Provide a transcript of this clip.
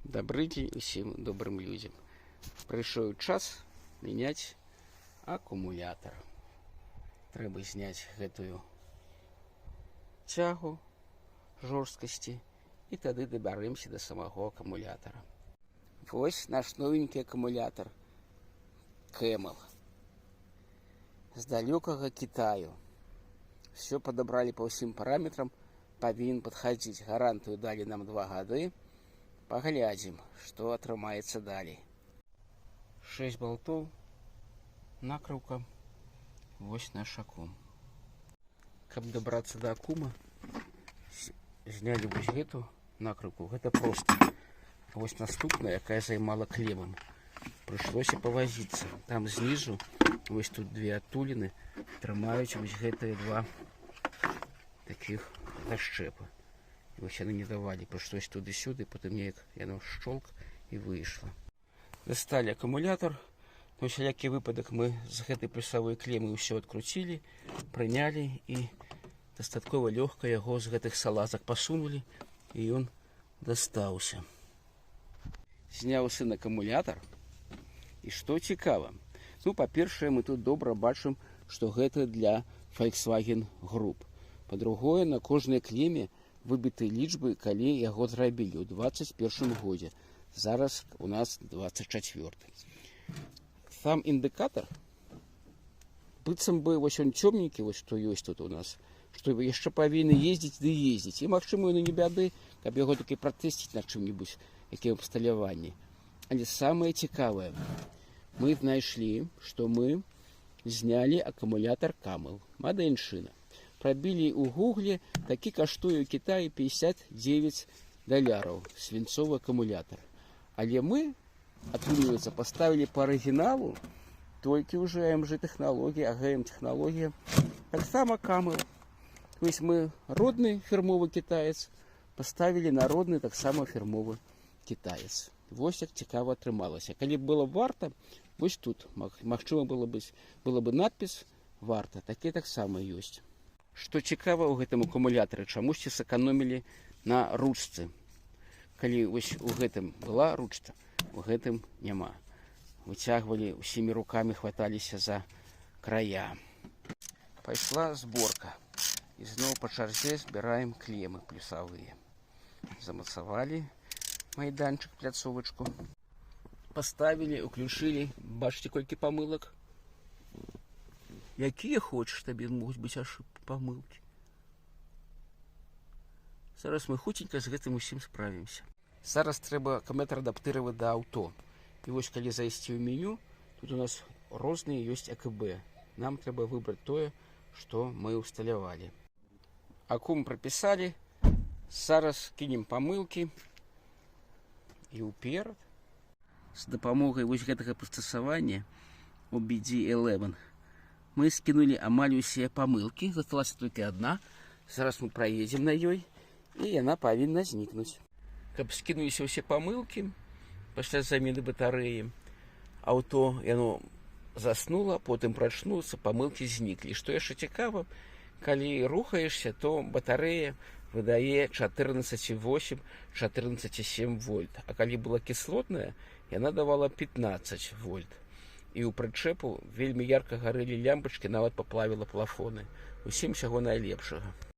Добрый день всем добрым людям. Пришел час менять аккумулятор. Треба снять эту тягу жесткости и тогда доберемся до самого аккумулятора. Вот наш новенький аккумулятор Camel с далекого Китаю. Все подобрали по всем параметрам, повинен подходить. Гарантию дали нам 2 года. Поглядим, что атрымаецца далей. 6 болтов, накрылка, вось наш акум. Каб добраться до акума, зняли вось эту накрылку. Это просто. Вось наступная, якая займала клемам. Прыйшлося повозиться. Там снизу, вось тут 2 адтуліны, трымаюць вось гэтыя 2 таких зашчэпа. Вось яны не давали, прыйшлось туды-сюды, потым неяк яно шчолк і выйшла. Дасталі акумулятор. На усялякі выпадак мы з гэтай плюсавой клемы ўсё адкруцілі, прынялі і дастаткова лёгка яго з гэтых салазак пасунулі, і ён дастаўся. Зняў сын акумулятор. І што цікава, па-першае, мы тут добра бачым, што гэта для Volkswagen Group. Па-другое, на кожнай клеме выбіты лічбы, калі яго зрабілі ў 21 годзе. Зараз у нас 24. Сам індыкатор, быццам бы, вось он цёмненькі, вось што ёсць тут у нас, што яшчэ павінны ездзіць ды ездзіць. І, магчыма, не бяды, каб яго такі пратэсціць на чым-небудзь, якім абсталяванні. Але самае цікавае, мы знайшлі, што мы знялі акумулятор Camel, мадэльшына. Пробили у Гугле, таки каштуе в Китае $59 свинцовый аккумулятор. Але мы, оказывается, поставили по оригиналу только уже AMG технология, AGM технология, так само Camel. То есть мы родный фирмовый китаец поставили на родный так само фирмовый китаец. Вось як цікава атрымалася. Калі было варта, вось тут, магчыма было бы надпись «Варта», такі таксама ёсць. Што цікава ў гэтым акумулятары, чамусьці сэканомілі на ручцы. Калі вось у гэтым была ручка, у гэтым няма. Выцягвалі усімі рукамі, хваталіся за края. Пайшла зборка. І зноў па чарзе збіраем клемы плюсавыя. Замацавалі майданчык, пляцовачку. Паставілі, уключылі. Бачыце, колькі памылак? Якія хочаш, табе могуць быць ошибки, памылкі. Зараз мы хутенька з гэтым усім справімся. Зараз трэба акумулятор адаптировать да аўто. І вось калі зайсці ў меню, тут у нас розныя ёсць АКБ. Нам трэба выбраць тое, што мы усталявалі. Акум прапісалі. Зараз кінем памылкі. І ўперад. З дапамогай вось гэтага прыстасавання OBD11 мы скинули амаль усе памылкі, засталась только одна. Зараз мы проедем на ёй, и она павінна знікнуць. Каб скінуліся ўсе памылкі, пасля замены батарэі, аўто яно заснула, потым прачнуцца, памылкі зніклі. Што яшчэ цікава, калі рухаешься, то батарэя выдае 14,8, 14,7 вольт. А калі была кіслотная, яна давала 15 вольт. І ў прычэпу вельмі ярка гарэлі лямпачкі, нават паплавіла плафоны. Усім усяго найлепшага.